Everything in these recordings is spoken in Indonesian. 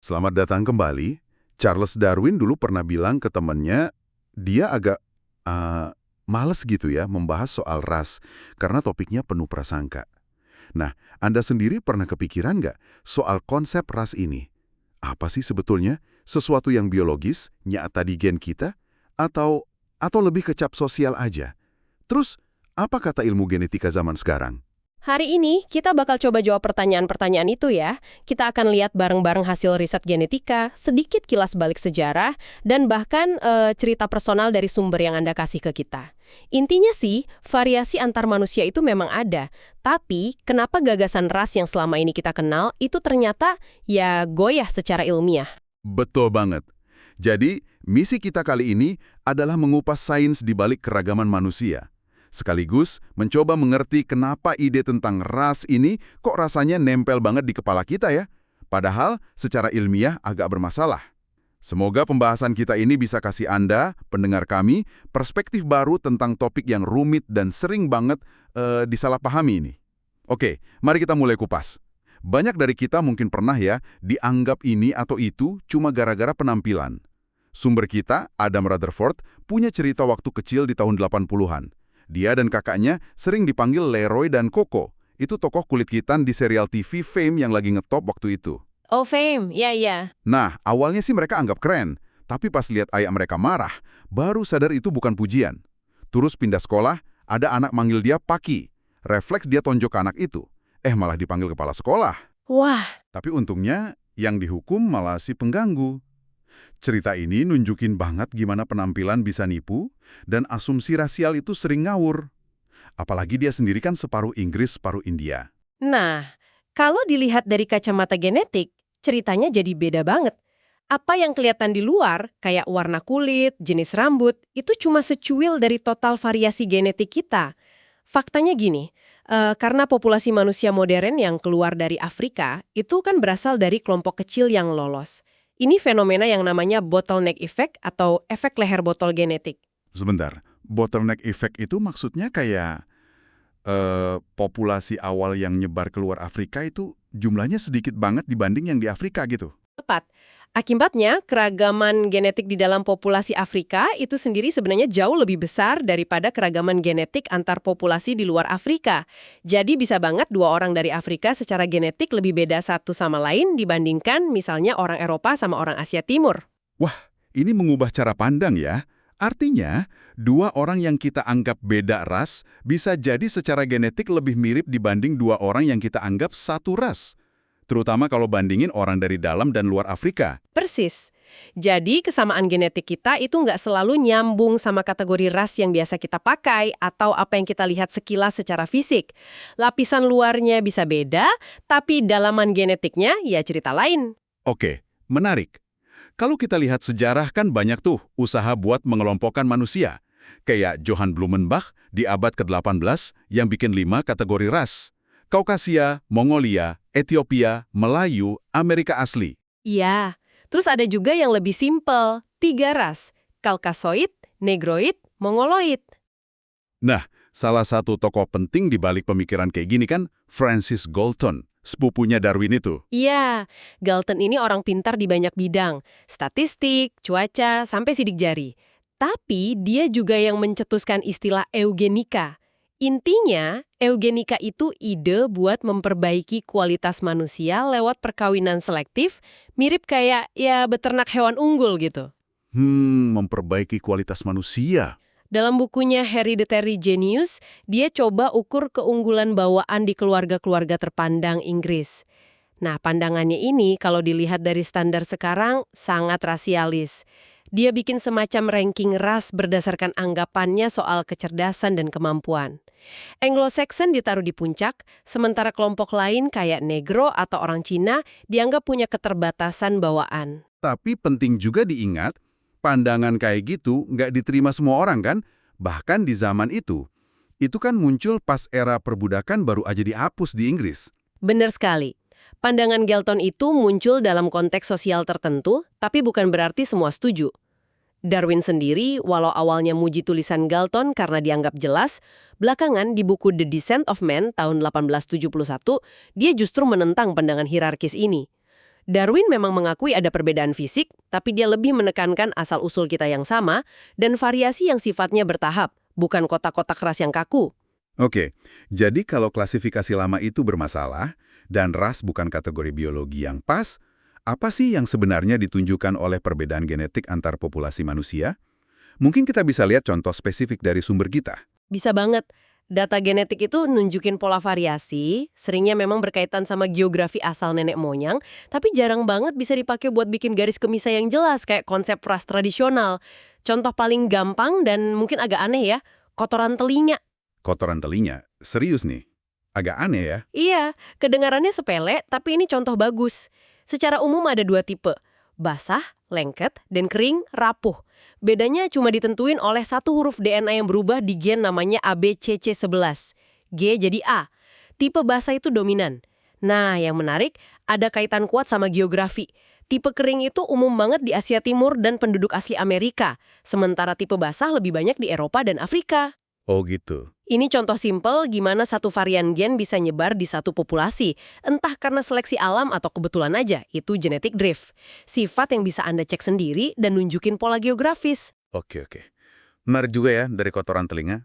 Selamat datang kembali. Charles Darwin dulu pernah bilang ke temannya, dia agak males gitu ya membahas soal ras, karena topiknya penuh prasangka. Nah, Anda sendiri pernah kepikiran nggak soal konsep ras ini? Apa sih sebetulnya? Sesuatu yang biologis, nyata di gen kita? Atau lebih ke cap sosial aja? Terus, apa kata ilmu genetika zaman sekarang? Hari ini kita bakal coba jawab pertanyaan-pertanyaan itu ya. Kita akan lihat bareng-bareng hasil riset genetika, sedikit kilas balik sejarah, dan bahkan cerita personal dari sumber yang Anda kasih ke kita. Intinya sih, variasi antar manusia itu memang ada. Tapi, kenapa gagasan ras yang selama ini kita kenal itu ternyata ya goyah secara ilmiah? Betul banget. Jadi, misi kita kali ini adalah mengupas sains di balik keragaman manusia. Sekaligus mencoba mengerti kenapa ide tentang ras ini kok rasanya nempel banget di kepala kita ya. Padahal secara ilmiah agak bermasalah. Semoga pembahasan kita ini bisa kasih Anda, pendengar kami, perspektif baru tentang topik yang rumit dan sering banget disalahpahami ini. Oke, mari kita mulai kupas. Banyak dari kita mungkin pernah ya dianggap ini atau itu cuma gara-gara penampilan. Sumber kita, Adam Rutherford, punya cerita waktu kecil di tahun 80-an. Dia dan kakaknya sering dipanggil Leroy dan Coco. Itu tokoh kulit hitam di serial TV Fame yang lagi ngetop waktu itu. Oh, fame. Ya, ya. Nah, awalnya sih mereka anggap keren. Tapi pas lihat ayah mereka marah, baru sadar itu bukan pujian. Terus pindah sekolah, ada anak manggil dia Paki. Refleks dia tonjok ke anak itu. Malah dipanggil kepala sekolah. Wah, Tapi untungnya, yang dihukum malah si pengganggu. Cerita ini nunjukin banget gimana penampilan bisa nipu, dan asumsi rasial itu sering ngawur. Apalagi dia sendiri kan separuh Inggris, separuh India. nah, kalau dilihat dari kacamata genetik, ceritanya jadi beda banget. Apa yang kelihatan di luar, kayak warna kulit, jenis rambut, itu cuma secuil dari total variasi genetik kita. Faktanya gini, karena populasi manusia modern yang keluar dari Afrika, itu kan berasal dari kelompok kecil yang lolos. Ini fenomena yang namanya bottleneck effect atau efek leher botol genetik. Sebentar, bottleneck effect itu maksudnya kayak populasi awal yang nyebar keluar Afrika itu jumlahnya sedikit banget dibanding yang di Afrika gitu. Tepat. Akibatnya, keragaman genetik di dalam populasi Afrika itu sendiri sebenarnya jauh lebih besar daripada keragaman genetik antar populasi di luar Afrika. Jadi bisa banget dua orang dari Afrika secara genetik lebih beda satu sama lain dibandingkan misalnya orang Eropa sama orang Asia Timur. Wah, ini mengubah cara pandang ya. Artinya, dua orang yang kita anggap beda ras bisa jadi secara genetik lebih mirip dibanding dua orang yang kita anggap satu ras. Terutama kalau bandingin orang dari dalam dan luar Afrika. Persis. Jadi kesamaan genetik kita itu nggak selalu nyambung sama kategori ras yang biasa kita pakai atau apa yang kita lihat sekilas secara fisik. Lapisan luarnya bisa beda, tapi dalaman genetiknya ya cerita lain. Oke, menarik. Kalau kita lihat sejarah kan banyak tuh usaha buat mengelompokkan manusia. Kayak Johann Blumenbach di abad ke-18 yang bikin 5 kategori ras. Kaukasia, Mongolia, Ethiopia, Melayu, Amerika asli. Iya, terus ada juga yang lebih simpel, 3 ras, Kaukasoid, Negroid, Mongoloid. Nah, salah satu tokoh penting di balik pemikiran kayak gini kan Francis Galton, sepupunya Darwin itu. Iya, Galton ini orang pintar di banyak bidang, statistik, cuaca, sampai sidik jari. Tapi dia juga yang mencetuskan istilah eugenika. Intinya, eugenika itu ide buat memperbaiki kualitas manusia lewat perkawinan selektif, mirip kayak ya beternak hewan unggul gitu. Memperbaiki kualitas manusia. Dalam bukunya Hereditary Genius, dia coba ukur keunggulan bawaan di keluarga-keluarga terpandang Inggris. Nah, pandangannya ini kalau dilihat dari standar sekarang sangat rasialis. Dia bikin semacam ranking ras berdasarkan anggapannya soal kecerdasan dan kemampuan. Anglo-Saxon ditaruh di puncak, sementara kelompok lain kayak Negro atau orang Cina dianggap punya keterbatasan bawaan. Tapi penting juga diingat, pandangan kayak gitu nggak diterima semua orang kan? Bahkan di zaman itu kan muncul pas era perbudakan baru aja dihapus di Inggris. Benar sekali. Pandangan Galton itu muncul dalam konteks sosial tertentu, tapi bukan berarti semua setuju. Darwin sendiri, walau awalnya muji tulisan Galton karena dianggap jelas, belakangan di buku The Descent of Man tahun 1871, dia justru menentang pandangan hierarkis ini. Darwin memang mengakui ada perbedaan fisik, tapi dia lebih menekankan asal-usul kita yang sama dan variasi yang sifatnya bertahap, bukan kotak-kotak ras yang kaku. Oke, jadi kalau klasifikasi lama itu bermasalah dan ras bukan kategori biologi yang pas, apa sih yang sebenarnya ditunjukkan oleh perbedaan genetik antar populasi manusia? Mungkin kita bisa lihat contoh spesifik dari sumber kita. Bisa banget. Data genetik itu nunjukin pola variasi, seringnya memang berkaitan sama geografi asal nenek moyang, tapi jarang banget bisa dipakai buat bikin garis kemisah yang jelas kayak konsep ras tradisional. Contoh paling gampang dan mungkin agak aneh ya, kotoran telinga. Kotoran telinga, serius nih. Agak aneh ya. Iya, kedengarannya sepele, tapi ini contoh bagus. Secara umum ada dua tipe, basah, lengket, dan kering, rapuh. Bedanya cuma ditentuin oleh satu huruf DNA yang berubah di gen namanya ABCC11. G jadi A. Tipe basah itu dominan. Nah, yang menarik, ada kaitan kuat sama geografi. Tipe kering itu umum banget di Asia Timur dan penduduk asli Amerika, sementara tipe basah lebih banyak di Eropa dan Afrika. Oh gitu. Ini contoh simpel gimana satu varian gen bisa nyebar di satu populasi, entah karena seleksi alam atau kebetulan aja, itu genetic drift. Sifat yang bisa Anda cek sendiri dan nunjukin pola geografis. Oke. Menarik juga ya dari kotoran telinga.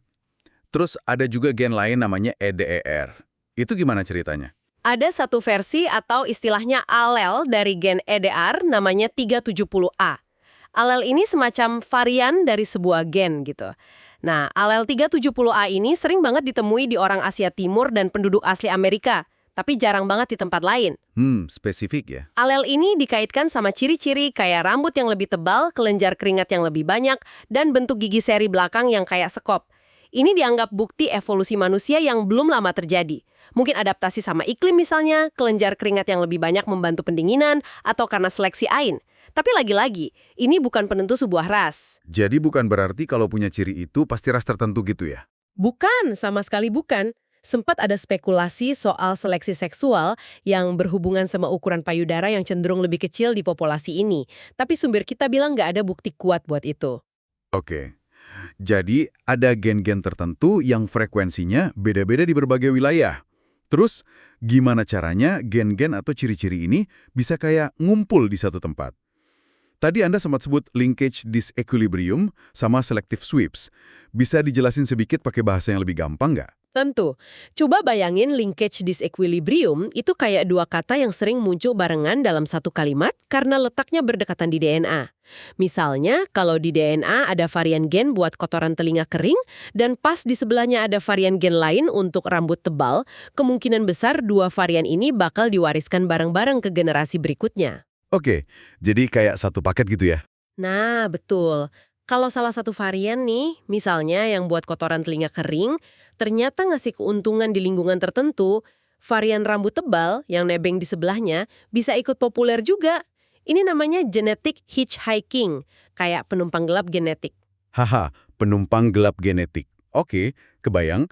Terus ada juga gen lain namanya EDER. Itu gimana ceritanya? Ada satu versi atau istilahnya alel dari gen EDR namanya 370A. Alel ini semacam varian dari sebuah gen gitu. Nah, alel 370A ini sering banget ditemui di orang Asia Timur dan penduduk asli Amerika, tapi jarang banget di tempat lain. Spesifik ya. Alel ini dikaitkan sama ciri-ciri kayak rambut yang lebih tebal, kelenjar keringat yang lebih banyak, dan bentuk gigi seri belakang yang kayak sekop. Ini dianggap bukti evolusi manusia yang belum lama terjadi. Mungkin adaptasi sama iklim misalnya, kelenjar keringat yang lebih banyak membantu pendinginan, atau karena seleksi ain. Tapi lagi-lagi, ini bukan penentu sebuah ras. Jadi bukan berarti kalau punya ciri itu pasti ras tertentu gitu ya? Bukan, sama sekali bukan. Sempat ada spekulasi soal seleksi seksual yang berhubungan sama ukuran payudara yang cenderung lebih kecil di populasi ini. Tapi sumber kita bilang nggak ada bukti kuat buat itu. Oke. Jadi ada gen-gen tertentu yang frekuensinya beda-beda di berbagai wilayah. Terus gimana caranya gen-gen atau ciri-ciri ini bisa kayak ngumpul di satu tempat? Tadi Anda sempat sebut linkage disequilibrium sama selective sweeps. Bisa dijelasin sedikit pakai bahasa yang lebih gampang nggak? Tentu. Coba bayangin linkage disequilibrium itu kayak dua kata yang sering muncul barengan dalam satu kalimat karena letaknya berdekatan di DNA. Misalnya, kalau di DNA ada varian gen buat kotoran telinga kering dan pas di sebelahnya ada varian gen lain untuk rambut tebal, kemungkinan besar dua varian ini bakal diwariskan bareng-bareng ke generasi berikutnya. Oke, jadi kayak satu paket gitu ya? Nah, betul. Kalau salah satu varian nih, misalnya yang buat kotoran telinga kering, ternyata ngasih keuntungan di lingkungan tertentu, varian rambut tebal yang nebeng di sebelahnya bisa ikut populer juga. Ini namanya genetic hitchhiking, kayak penumpang gelap genetik. Haha, penumpang gelap genetik. Oke, kebayang.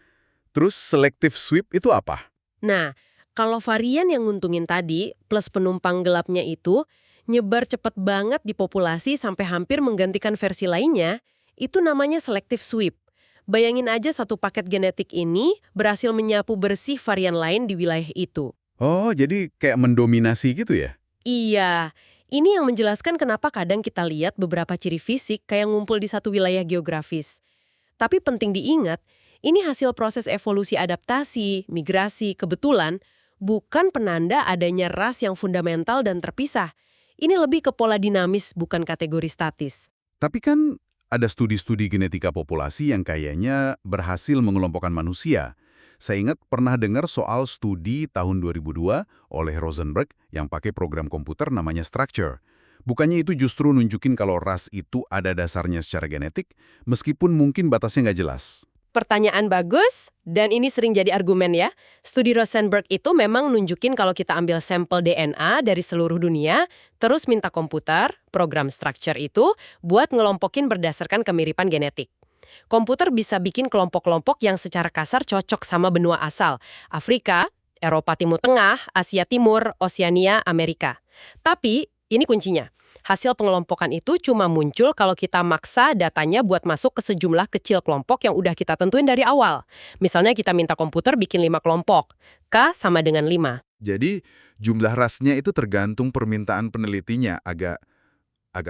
Terus selective sweep itu apa? Nah, kalau varian yang nguntungin tadi, plus penumpang gelapnya itu, nyebar cepet banget di populasi sampai hampir menggantikan versi lainnya, itu namanya selective sweep. Bayangin aja satu paket genetik ini berhasil menyapu bersih varian lain di wilayah itu. Oh, jadi kayak mendominasi gitu ya? Iya, ini yang menjelaskan kenapa kadang kita lihat beberapa ciri fisik kayak ngumpul di satu wilayah geografis. Tapi penting diingat, ini hasil proses evolusi adaptasi, migrasi, kebetulan, bukan penanda adanya ras yang fundamental dan terpisah. Ini lebih ke pola dinamis, bukan kategori statis. Tapi kan ada studi-studi genetika populasi yang kayaknya berhasil mengelompokkan manusia. Saya ingat pernah dengar soal studi tahun 2002 oleh Rosenberg yang pakai program komputer namanya Structure. Bukannya itu justru nunjukin kalau ras itu ada dasarnya secara genetik, meskipun mungkin batasnya nggak jelas. Pertanyaan bagus, dan ini sering jadi argumen ya. Studi Rosenberg itu memang nunjukin kalau kita ambil sampel DNA dari seluruh dunia, terus minta komputer, program structure itu, buat ngelompokin berdasarkan kemiripan genetik. Komputer bisa bikin kelompok-kelompok yang secara kasar cocok sama benua asal, Afrika, Eropa Timur Tengah, Asia Timur, Oseania, Amerika. Tapi, ini kuncinya. Hasil pengelompokan itu cuma muncul kalau kita maksa datanya buat masuk ke sejumlah kecil kelompok yang udah kita tentuin dari awal. Misalnya kita minta komputer bikin 5 kelompok. K sama dengan 5. Jadi, jumlah rasnya itu tergantung permintaan penelitinya, agak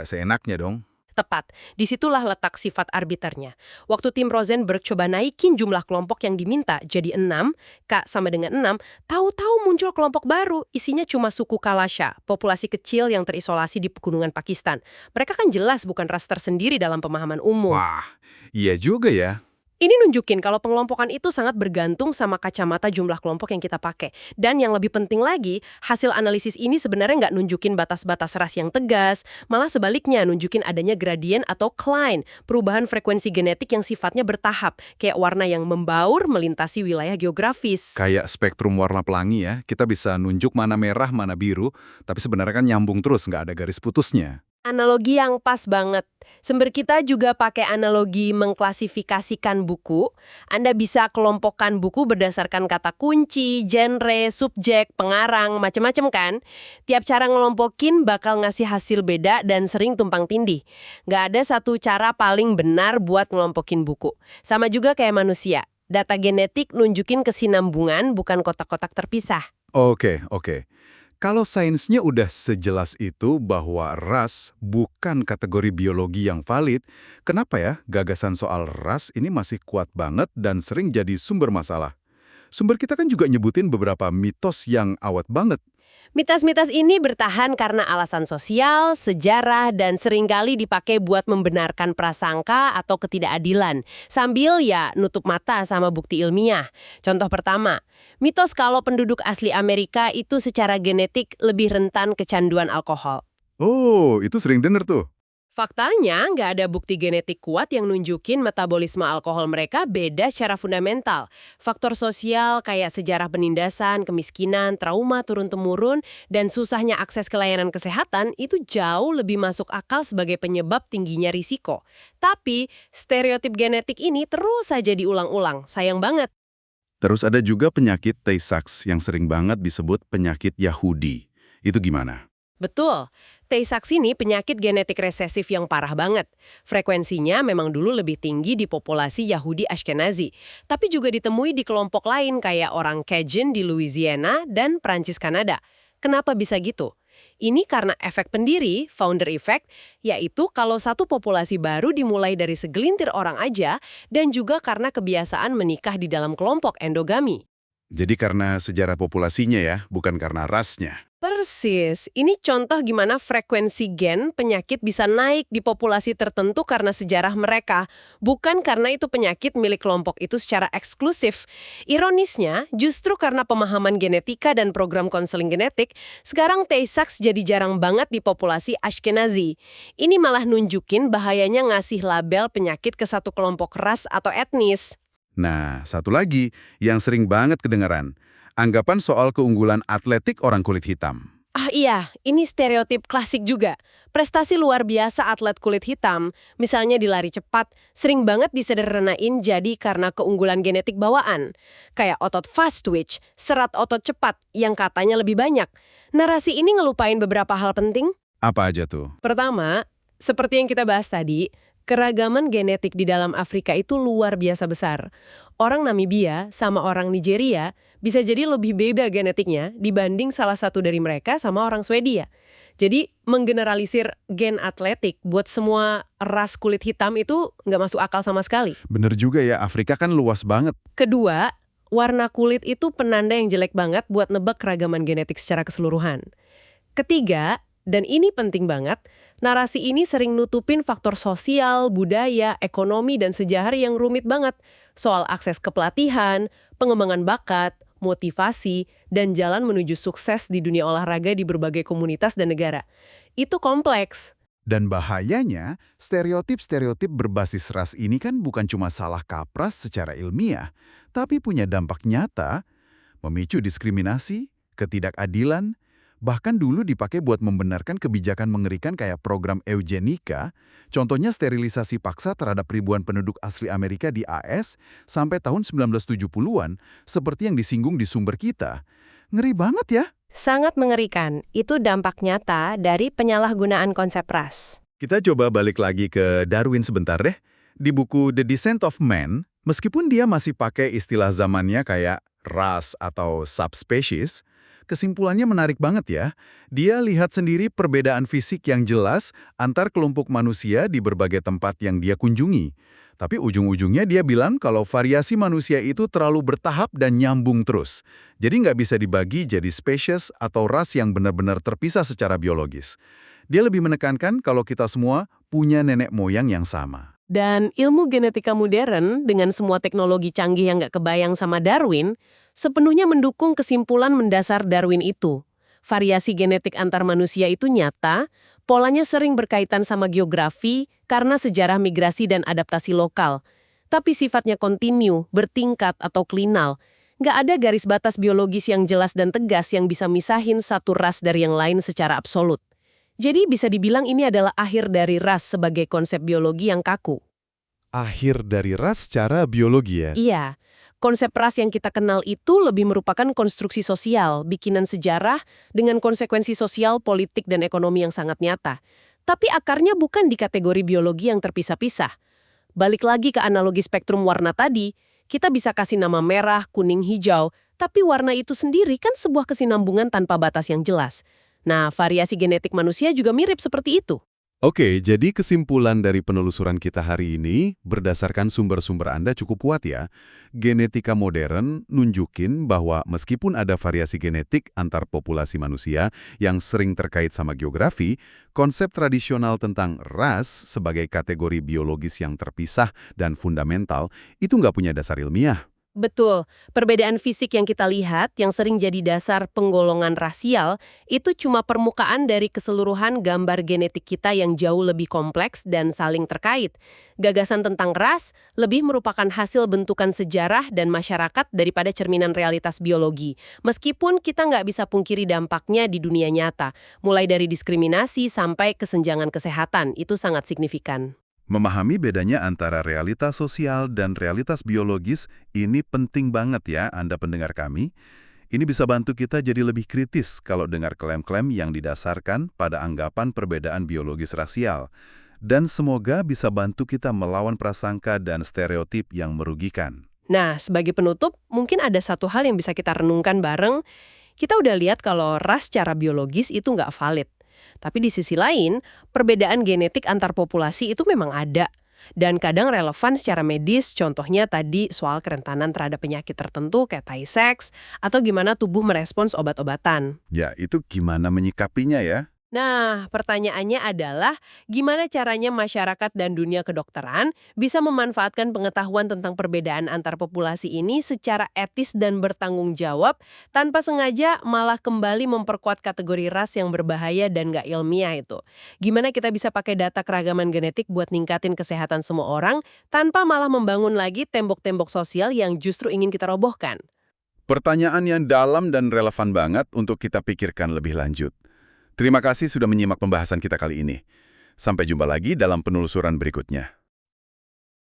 seenaknya dong. Tepat, disitulah letak sifat arbiternya. Waktu tim Rosenberg coba naikin jumlah kelompok yang diminta jadi 6, K sama dengan 6, tahu-tahu muncul kelompok baru, isinya cuma suku Kalasha, populasi kecil yang terisolasi di pegunungan Pakistan. Mereka kan jelas bukan ras tersendiri dalam pemahaman umum. Wah, iya juga ya. Ini nunjukin kalau pengelompokan itu sangat bergantung sama kacamata jumlah kelompok yang kita pakai. Dan yang lebih penting lagi, hasil analisis ini sebenarnya nggak nunjukin batas-batas ras yang tegas, malah sebaliknya nunjukin adanya gradien atau cline, perubahan frekuensi genetik yang sifatnya bertahap, kayak warna yang membaur melintasi wilayah geografis. Kayak spektrum warna pelangi ya, kita bisa nunjuk mana merah, mana biru, tapi sebenarnya kan nyambung terus, nggak ada garis putusnya. Analogi yang pas banget. Sumber kita juga pakai analogi mengklasifikasikan buku. Anda bisa kelompokkan buku berdasarkan kata kunci, genre, subjek, pengarang, macam-macam kan? Tiap cara ngelompokin bakal ngasih hasil beda dan sering tumpang tindih. Nggak ada satu cara paling benar buat ngelompokin buku. Sama juga kayak manusia. Data genetik nunjukin kesinambungan, bukan kotak-kotak terpisah. Oke. Kalau sainsnya udah sejelas itu bahwa ras bukan kategori biologi yang valid, kenapa ya gagasan soal ras ini masih kuat banget dan sering jadi sumber masalah? Sumber kita kan juga nyebutin beberapa mitos yang awet banget. Mitos-mitos ini bertahan karena alasan sosial, sejarah, dan seringkali dipakai buat membenarkan prasangka atau ketidakadilan, sambil ya nutup mata sama bukti ilmiah. Contoh pertama, mitos kalau penduduk asli Amerika itu secara genetik lebih rentan kecanduan alkohol. Oh, itu sering denger tuh. Faktanya, nggak ada bukti genetik kuat yang nunjukin metabolisme alkohol mereka beda secara fundamental. Faktor sosial kayak sejarah penindasan, kemiskinan, trauma turun-temurun, dan susahnya akses ke layanan kesehatan itu jauh lebih masuk akal sebagai penyebab tingginya risiko. Tapi, stereotip genetik ini terus saja diulang-ulang. Sayang banget. Terus ada juga penyakit Tay-Sachs yang sering banget disebut penyakit Yahudi. Itu gimana? Betul, Tay-Sachs ini penyakit genetik resesif yang parah banget. Frekuensinya memang dulu lebih tinggi di populasi Yahudi Ashkenazi, tapi juga ditemui di kelompok lain kayak orang Cajun di Louisiana dan Prancis Kanada. Kenapa bisa gitu? Ini karena efek pendiri, founder effect, yaitu kalau satu populasi baru dimulai dari segelintir orang aja, dan juga karena kebiasaan menikah di dalam kelompok endogami. Jadi karena sejarah populasinya ya, bukan karena rasnya. Persis, ini contoh gimana frekuensi gen penyakit bisa naik di populasi tertentu karena sejarah mereka, bukan karena itu penyakit milik kelompok itu secara eksklusif. Ironisnya, justru karena pemahaman genetika dan program konseling genetik, sekarang Tay-Sachs jadi jarang banget di populasi Ashkenazi. Ini malah nunjukin bahayanya ngasih label penyakit ke satu kelompok ras atau etnis. Nah, satu lagi yang sering banget kedengeran. Anggapan soal keunggulan atletik orang kulit hitam. Ah iya, ini stereotip klasik juga. Prestasi luar biasa atlet kulit hitam, misalnya di lari cepat, sering banget disederhanain jadi karena keunggulan genetik bawaan. Kayak otot fast twitch, serat otot cepat yang katanya lebih banyak. Narasi ini ngelupain beberapa hal penting. Apa aja tuh? Pertama, seperti yang kita bahas tadi, keragaman genetik di dalam Afrika itu luar biasa besar. Orang Namibia sama orang Nigeria bisa jadi lebih beda genetiknya dibanding salah satu dari mereka sama orang Swedia. Jadi, menggeneralisir gen atletik buat semua ras kulit hitam itu nggak masuk akal sama sekali. Bener juga ya, Afrika kan luas banget. Kedua, warna kulit itu penanda yang jelek banget buat nebak keragaman genetik secara keseluruhan. Ketiga, dan ini penting banget, narasi ini sering nutupin faktor sosial, budaya, ekonomi, dan sejarah yang rumit banget. Soal akses ke pelatihan, pengembangan bakat, motivasi, dan jalan menuju sukses di dunia olahraga di berbagai komunitas dan negara. Itu kompleks. Dan bahayanya, stereotip-stereotip berbasis ras ini kan bukan cuma salah kaprah secara ilmiah, tapi punya dampak nyata, memicu diskriminasi, ketidakadilan, bahkan dulu dipakai buat membenarkan kebijakan mengerikan kayak program eugenika, contohnya sterilisasi paksa terhadap ribuan penduduk asli Amerika di AS sampai tahun 1970-an, seperti yang disinggung di sumber kita. Ngeri banget ya. Sangat mengerikan. Itu dampak nyata dari penyalahgunaan konsep ras. Kita coba balik lagi ke Darwin sebentar deh. Di buku The Descent of Man, meskipun dia masih pakai istilah zamannya kayak ras atau subspecies, kesimpulannya menarik banget ya. Dia lihat sendiri perbedaan fisik yang jelas antar kelompok manusia di berbagai tempat yang dia kunjungi. Tapi ujung-ujungnya dia bilang kalau variasi manusia itu terlalu bertahap dan nyambung terus. Jadi nggak bisa dibagi jadi spesies atau ras yang benar-benar terpisah secara biologis. Dia lebih menekankan kalau kita semua punya nenek moyang yang sama. Dan ilmu genetika modern dengan semua teknologi canggih yang nggak kebayang sama Darwin, sepenuhnya mendukung kesimpulan mendasar Darwin itu. Variasi genetik antar manusia itu nyata, polanya sering berkaitan sama geografi karena sejarah migrasi dan adaptasi lokal. Tapi sifatnya kontinu, bertingkat, atau klinal. Nggak ada garis batas biologis yang jelas dan tegas yang bisa misahin satu ras dari yang lain secara absolut. Jadi bisa dibilang ini adalah akhir dari ras sebagai konsep biologi yang kaku. Akhir dari ras secara biologi ya? Iya, konsep ras yang kita kenal itu lebih merupakan konstruksi sosial, bikinan sejarah dengan konsekuensi sosial, politik, dan ekonomi yang sangat nyata. Tapi akarnya bukan di kategori biologi yang terpisah-pisah. Balik lagi ke analogi spektrum warna tadi, kita bisa kasih nama merah, kuning, hijau, tapi warna itu sendiri kan sebuah kesinambungan tanpa batas yang jelas. Nah, variasi genetik manusia juga mirip seperti itu. Oke, jadi kesimpulan dari penelusuran kita hari ini berdasarkan sumber-sumber Anda cukup kuat ya. Genetika modern nunjukin bahwa meskipun ada variasi genetik antar populasi manusia yang sering terkait sama geografi, konsep tradisional tentang ras sebagai kategori biologis yang terpisah dan fundamental itu nggak punya dasar ilmiah. Betul, perbedaan fisik yang kita lihat yang sering jadi dasar penggolongan rasial itu cuma permukaan dari keseluruhan gambar genetik kita yang jauh lebih kompleks dan saling terkait. Gagasan tentang ras lebih merupakan hasil bentukan sejarah dan masyarakat daripada cerminan realitas biologi. Meskipun kita nggak bisa pungkiri dampaknya di dunia nyata, mulai dari diskriminasi sampai kesenjangan kesehatan, itu sangat signifikan. Memahami bedanya antara realitas sosial dan realitas biologis ini penting banget ya Anda pendengar kami. Ini bisa bantu kita jadi lebih kritis kalau dengar klaim-klaim yang didasarkan pada anggapan perbedaan biologis rasial. Dan semoga bisa bantu kita melawan prasangka dan stereotip yang merugikan. Nah, sebagai penutup, mungkin ada satu hal yang bisa kita renungkan bareng. Kita udah lihat kalau ras secara biologis itu nggak valid. Tapi di sisi lain, perbedaan genetik antar populasi itu memang ada. Dan kadang relevan secara medis, contohnya tadi soal kerentanan terhadap penyakit tertentu kayak Tay-Sachs, atau gimana tubuh merespons obat-obatan. Ya, itu gimana menyikapinya ya? Nah, pertanyaannya adalah gimana caranya masyarakat dan dunia kedokteran bisa memanfaatkan pengetahuan tentang perbedaan antar populasi ini secara etis dan bertanggung jawab tanpa sengaja malah kembali memperkuat kategori ras yang berbahaya dan nggak ilmiah itu. Gimana kita bisa pakai data keragaman genetik buat ningkatin kesehatan semua orang tanpa malah membangun lagi tembok-tembok sosial yang justru ingin kita robohkan? Pertanyaan yang dalam dan relevan banget untuk kita pikirkan lebih lanjut. Terima kasih sudah menyimak pembahasan kita kali ini. Sampai jumpa lagi dalam penelusuran berikutnya.